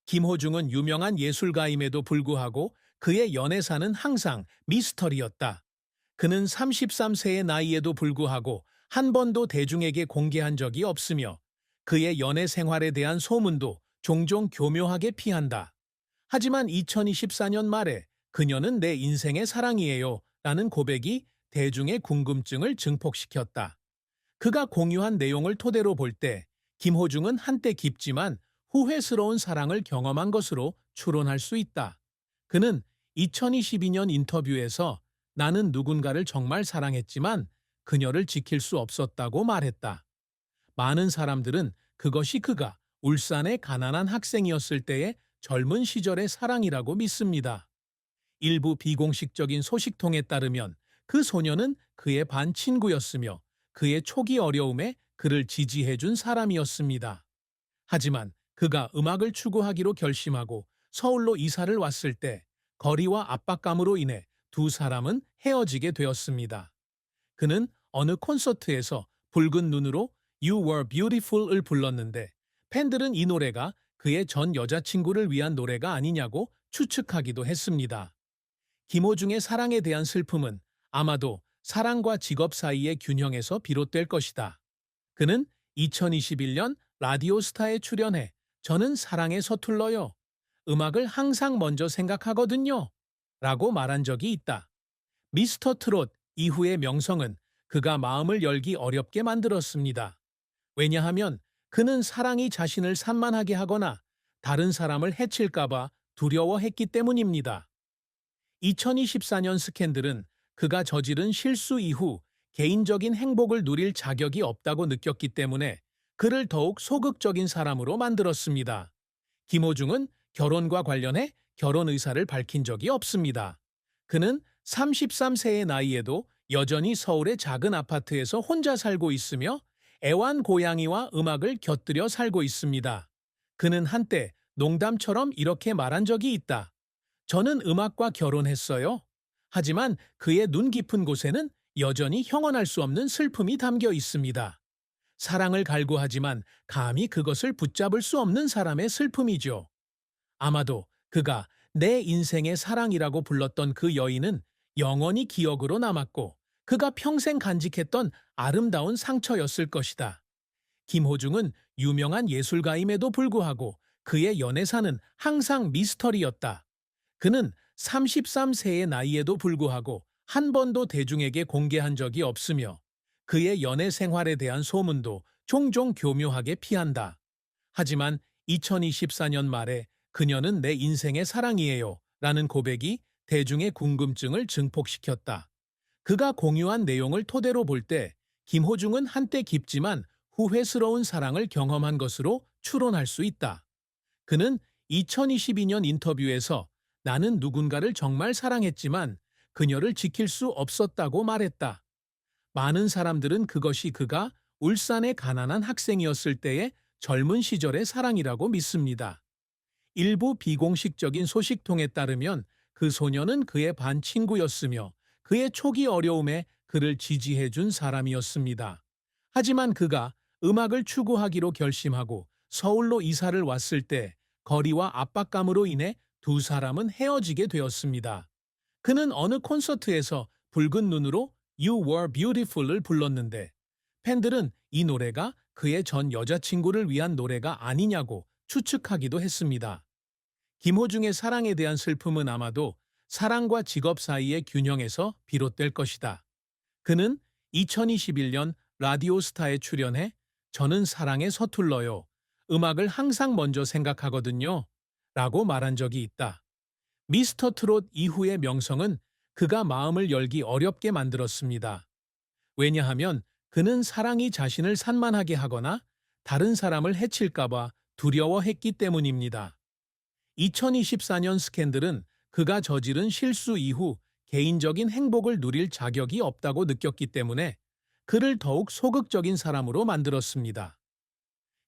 김호중은 유명한 예술가임에도 불구하고 그의 연애사는 항상 미스터리였다. 그는 33세의 나이에도 불구하고 한 번도 대중에게 공개한 적이 없으며 그의 연애 생활에 대한 소문도 종종 교묘하게 피한다. 하지만 2024년 말에 그녀는 내 인생의 사랑이에요 라는 고백이 대중의 궁금증을 증폭시켰다. 그가 공유한 내용을 토대로 볼 때 김호중은 한때 깊지만 후회스러운 사랑을 경험한 것으로 추론할 수 있다. 그는 2022년 인터뷰에서 나는 누군가를 정말 사랑했지만 그녀를 지킬 수 없었다고 말했다. 많은 사람들은 그것이 그가 울산의 가난한 학생이었을 때의 젊은 시절의 사랑이라고 믿습니다. 일부 비공식적인 소식통에 따르면 그 소녀는 그의 반 친구였으며 그의 초기 어려움에 그를 지지해준 사람이었습니다. 하지만 그가 음악을 추구하기로 결심하고 서울로 이사를 왔을 때 거리와 압박감으로 인해 두 사람은 헤어지게 되었습니다. 그는 어느 콘서트에서 붉은 눈으로 You Were Beautiful을 불렀는데 팬들은 이 노래가 그의 전 여자친구를 위한 노래가 아니냐고 추측하기도 했습니다. 김호중의 사랑에 대한 슬픔은 아마도 사랑과 직업 사이의 균형에서 비롯될 것이다. 그는 2021년 라디오스타에 출연해 저는 사랑에 서툴러요. 음악을 항상 먼저 생각하거든요. 라고 말한 적이 있다. 미스터 트롯 이후의 명성은 그가 마음을 열기 어렵게 만들었습니다. 왜냐하면 그는 사랑이 자신을 산만하게 하거나 다른 사람을 해칠까봐 두려워했기 때문입니다. 2024년 스캔들은 그가 저지른 실수 이후 개인적인 행복을 누릴 자격이 없다고 느꼈기 때문에 그를 더욱 소극적인 사람으로 만들었습니다. 김호중은 결혼과 관련해 결혼 의사를 밝힌 적이 없습니다. 그는 33세의 나이에도 여전히 서울의 작은 아파트에서 혼자 살고 있으며 애완 고양이와 음악을 곁들여 살고 있습니다. 그는 한때 농담처럼 이렇게 말한 적이 있다. 저는 음악과 결혼했어요. 하지만 그의 눈 깊은 곳에는 여전히 형언할 수 없는 슬픔이 담겨 있습니다. 사랑을 갈구하지만 감히 그것을 붙잡을 수 없는 사람의 슬픔이죠. 아마도 그가 내 인생의 사랑이라고 불렀던 그 여인은 영원히 기억으로 남았고 그가 평생 간직했던 아름다운 상처였을 것이다. 김호중은 유명한 예술가임에도 불구하고 그의 연애사는 항상 미스터리였다. 그는 33세의 나이에도 불구하고 한 번도 대중에게 공개한 적이 없으며 그의 연애 생활에 대한 소문도 종종 교묘하게 피한다. 하지만 2024년 말에 그녀는 내 인생의 사랑이에요 라는 고백이 대중의 궁금증을 증폭시켰다. 그가 공유한 내용을 토대로 볼 때 김호중은 한때 깊지만 후회스러운 사랑을 경험한 것으로 추론할 수 있다. 그는 2022년 인터뷰에서 나는 누군가를 정말 사랑했지만 그녀를 지킬 수 없었다고 말했다. 많은 사람들은 그것이 그가 울산의 가난한 학생이었을 때의 젊은 시절의 사랑이라고 믿습니다. 일부 비공식적인 소식통에 따르면 그 소녀는 그의 반 친구였으며 그의 초기 어려움에 그를 지지해준 사람이었습니다. 하지만 그가 음악을 추구하기로 결심하고 서울로 이사를 왔을 때 거리와 압박감으로 인해 두 사람은 헤어지게 되었습니다. 그는 어느 콘서트에서 붉은 눈으로 You Were Beautiful을 불렀는데 팬들은 이 노래가 그의 전 여자친구를 위한 노래가 아니냐고 추측하기도 했습니다. 김호중의 사랑에 대한 슬픔은 아마도 사랑과 직업 사이의 균형에서 비롯될 것이다. 그는 2021년 라디오스타에 출연해 저는 사랑에 서툴러요. 음악을 항상 먼저 생각하거든요. 라고 말한 적이 있다. 미스터 트롯 이후의 명성은 그가 마음을 열기 어렵게 만들었습니다. 왜냐하면 그는 사랑이 자신을 산만하게 하거나 다른 사람을 해칠까봐 두려워했기 때문입니다. 2024년 스캔들은 그가 저지른 실수 이후 개인적인 행복을 누릴 자격이 없다고 느꼈기 때문에 그를 더욱 소극적인 사람으로 만들었습니다.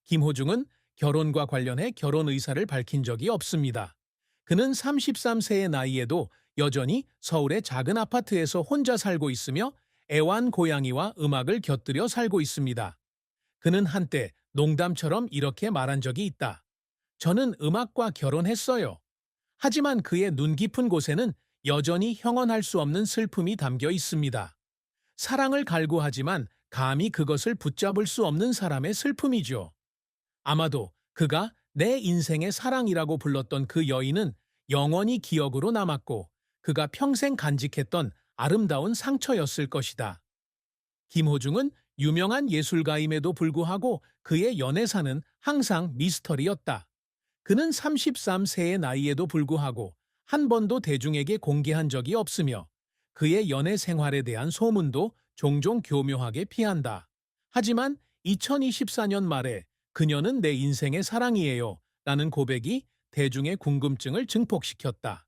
김호중은 결혼과 관련해 결혼 의사를 밝힌 적이 없습니다. 그는 33세의 나이에도 여전히 서울의 작은 아파트에서 혼자 살고 있으며 애완 고양이와 음악을 곁들여 살고 있습니다. 그는 한때 농담처럼 이렇게 말한 적이 있다. 저는 음악과 결혼했어요. 하지만 그의 눈 깊은 곳에는 여전히 형언할 수 없는 슬픔이 담겨 있습니다. 사랑을 갈구하지만 감히 그것을 붙잡을 수 없는 사람의 슬픔이죠. 아마도 그가 내 인생의 사랑이라고 불렀던 그 여인은 영원히 기억으로 남았고 그가 평생 간직했던 아름다운 상처였을 것이다. 김호중은 유명한 예술가임에도 불구하고 그의 연애사는 항상 미스터리였다. 그는 33세의 나이에도 불구하고 한 번도 대중에게 공개한 적이 없으며 그의 연애 생활에 대한 소문도 종종 교묘하게 피한다. 하지만 2024년 말에 그녀는 내 인생의 사랑이에요 라는 고백이 대중의 궁금증을 증폭시켰다.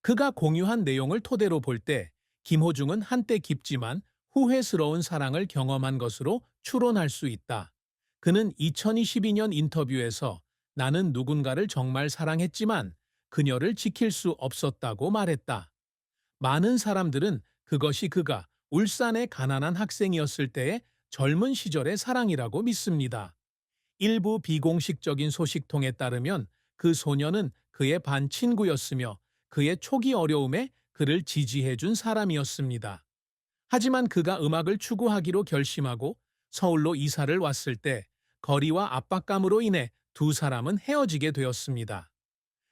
그가 공유한 내용을 토대로 볼 때 김호중은 한때 깊지만 후회스러운 사랑을 경험한 것으로 추론할 수 있다. 그는 2022년 인터뷰에서 나는 누군가를 정말 사랑했지만 그녀를 지킬 수 없었다고 말했다. 많은 사람들은 그것이 그가 울산의 가난한 학생이었을 때의 젊은 시절의 사랑이라고 믿습니다. 일부 비공식적인 소식통에 따르면 그 소녀는 그의 반 친구였으며 그의 초기 어려움에 그를 지지해준 사람이었습니다. 하지만 그가 음악을 추구하기로 결심하고 서울로 이사를 왔을 때 거리와 압박감으로 인해 두 사람은 헤어지게 되었습니다.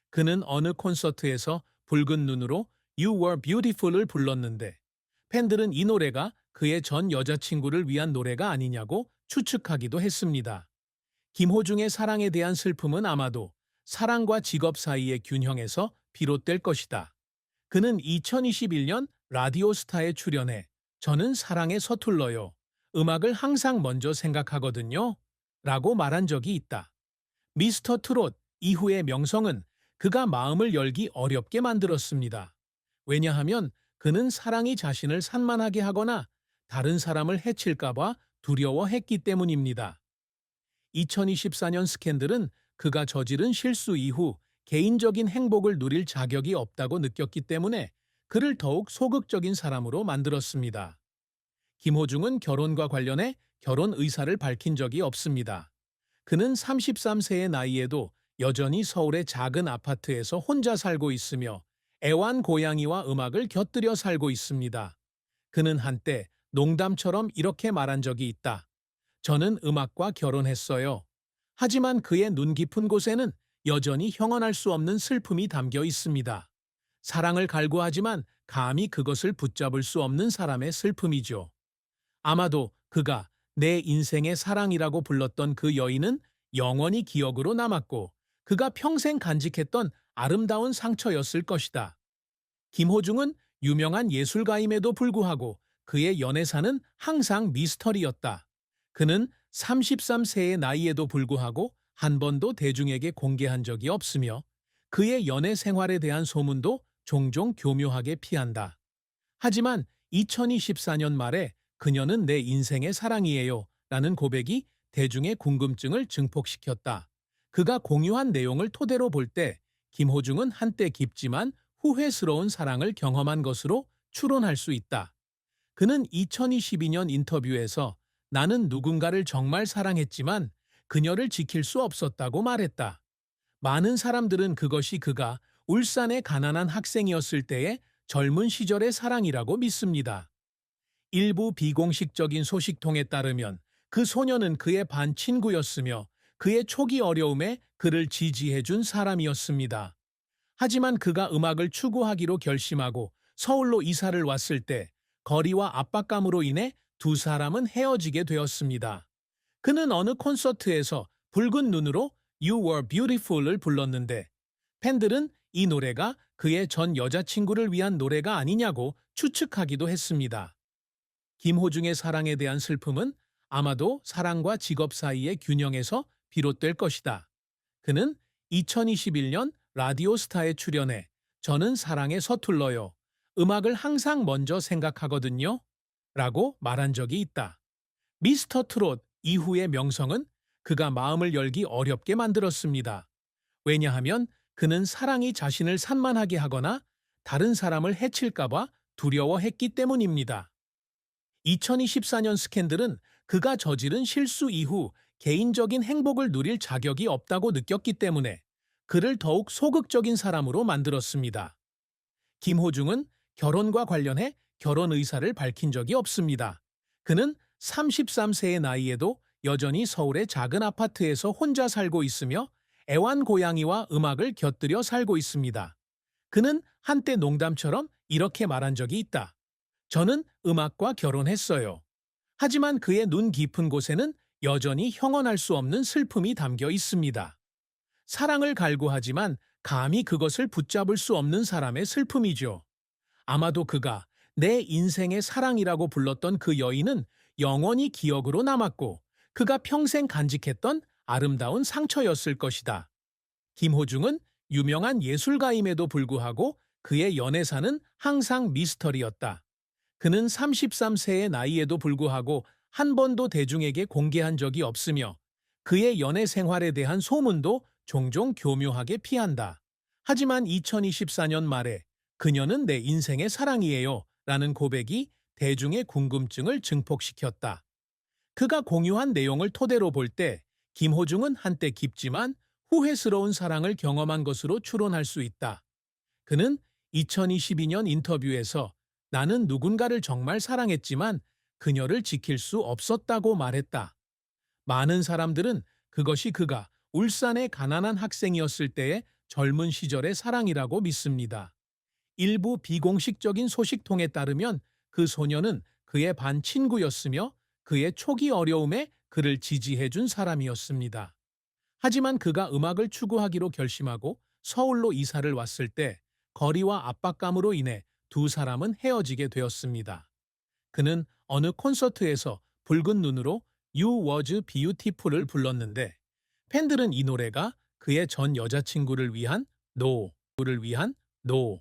그는 어느 콘서트에서 붉은 눈으로 You Were Beautiful을 불렀는데 팬들은 이 노래가 그의 전 여자친구를 위한 노래가 아니냐고 추측하기도 했습니다. 김호중의 사랑에 대한 슬픔은 아마도 사랑과 직업 사이의 균형에서 비롯될 것이다. 그는 2021년 라디오스타에 출연해 저는 사랑에 서툴러요. 음악을 항상 먼저 생각하거든요. 라고 말한 적이 있다. 미스터 트롯 이후의 명성은 그가 마음을 열기 어렵게 만들었습니다. 왜냐하면 그는 사랑이 자신을 산만하게 하거나 다른 사람을 해칠까봐 두려워했기 때문입니다. 2024년 스캔들은 그가 저지른 실수 이후 개인적인 행복을 누릴 자격이 없다고 느꼈기 때문에 그를 더욱 소극적인 사람으로 만들었습니다. 김호중은 결혼과 관련해 결혼 의사를 밝힌 적이 없습니다. 그는 33세의 나이에도 여전히 서울의 작은 아파트에서 혼자 살고 있으며 애완 고양이와 음악을 곁들여 살고 있습니다. 그는 한때 농담처럼 이렇게 말한 적이 있다. 저는 음악과 결혼했어요. 하지만 그의 눈 깊은 곳에는 여전히 형언할 수 없는 슬픔이 담겨 있습니다. 사랑을 갈구하지만 감히 그것을 붙잡을 수 없는 사람의 슬픔이죠. 아마도 그가 내 인생의 사랑이라고 불렀던 그 여인은 영원히 기억으로 남았고 그가 평생 간직했던 아름다운 상처였을 것이다. 김호중은 유명한 예술가임에도 불구하고 그의 연애사는 항상 미스터리였다. 그는 33세의 나이에도 불구하고 한 번도 대중에게 공개한 적이 없으며 그의 연애 생활에 대한 소문도 종종 교묘하게 피한다. 하지만 2024년 말에 그녀는 내 인생의 사랑이에요 라는 고백이 대중의 궁금증을 증폭시켰다. 그가 공유한 내용을 토대로 볼 때 김호중은 한때 깊지만 후회스러운 사랑을 경험한 것으로 추론할 수 있다. 그는 2022년 인터뷰에서 나는 누군가를 정말 사랑했지만 그녀를 지킬 수 없었다고 말했다. 많은 사람들은 그것이 그가 울산의 가난한 학생이었을 때의 젊은 시절의 사랑이라고 믿습니다. 일부 비공식적인 소식통에 따르면 그 소녀는 그의 반 친구였으며 그의 초기 어려움에 그를 지지해준 사람이었습니다. 하지만 그가 음악을 추구하기로 결심하고 서울로 이사를 왔을 때 거리와 압박감으로 인해 두 사람은 헤어지게 되었습니다. 그는 어느 콘서트에서 붉은 눈으로 You Were Beautiful을 불렀는데 팬들은 이 노래가 그의 전 여자친구를 위한 노래가 아니냐고 추측하기도 했습니다. 김호중의 사랑에 대한 슬픔은 아마도 사랑과 직업 사이의 균형에서 비롯될 것이다. 그는 2021년 라디오스타에 출연해 저는 사랑에 서툴러요. 음악을 항상 먼저 생각하거든요. 라고 말한 적이 있다. 미스터 트롯 이후의 명성은 그가 마음을 열기 어렵게 만들었습니다. 왜냐하면 그는 사랑이 자신을 산만하게 하거나 다른 사람을 해칠까봐 두려워했기 때문입니다. 2024년 스캔들은 그가 저지른 실수 이후 개인적인 행복을 누릴 자격이 없다고 느꼈기 때문에 그를 더욱 소극적인 사람으로 만들었습니다. 김호중은 결혼과 관련해 결혼 의사를 밝힌 적이 없습니다. 그는 33세의 나이에도 여전히 서울의 작은 아파트에서 혼자 살고 있으며 애완고양이와 음악을 곁들여 살고 있습니다. 그는 한때 농담처럼 이렇게 말한 적이 있다. 저는 음악과 결혼했어요. 하지만 그의 눈 깊은 곳에는 여전히 형언할 수 없는 슬픔이 담겨 있습니다. 사랑을 갈구하지만 감히 그것을 붙잡을 수 없는 사람의 슬픔이죠. 아마도 그가 내 인생의 사랑이라고 불렀던 그 여인은 영원히 기억으로 남았고 그가 평생 간직했던 아름다운 상처였을 것이다. 김호중은 유명한 예술가임에도 불구하고 그의 연애사는 항상 미스터리였다. 그는 33세의 나이에도 불구하고 한 번도 대중에게 공개한 적이 없으며 그의 연애 생활에 대한 소문도 종종 교묘하게 피한다. 하지만 2024년 말에 그녀는 내 인생의 사랑이에요 라는 고백이 대중의 궁금증을 증폭시켰다. 그가 공유한 내용을 토대로 볼 때 김호중은 한때 깊지만 후회스러운 사랑을 경험한 것으로 추론할 수 있다. 그는 2022년 인터뷰에서 나는 누군가를 정말 사랑했지만 그녀를 지킬 수 없었다고 말했다. 많은 사람들은 그것이 그가 울산의 가난한 학생이었을 때의 젊은 시절의 사랑이라고 믿습니다. 일부 비공식적인 소식통에 따르면 그 소녀는 그의 반 친구였으며 그의 초기 어려움에 그를 지지해준 사람이었습니다. 하지만 그가 음악을 추구하기로 결심하고 서울로 이사를 왔을 때 거리와 압박감으로 인해 두 사람은 헤어지게 되었습니다. 그는 어느 콘서트에서 붉은 눈으로 You Was Beautiful을 불렀는데 팬들은 이 노래가 그의 전 여자친구를 위한 No, 를 위한 No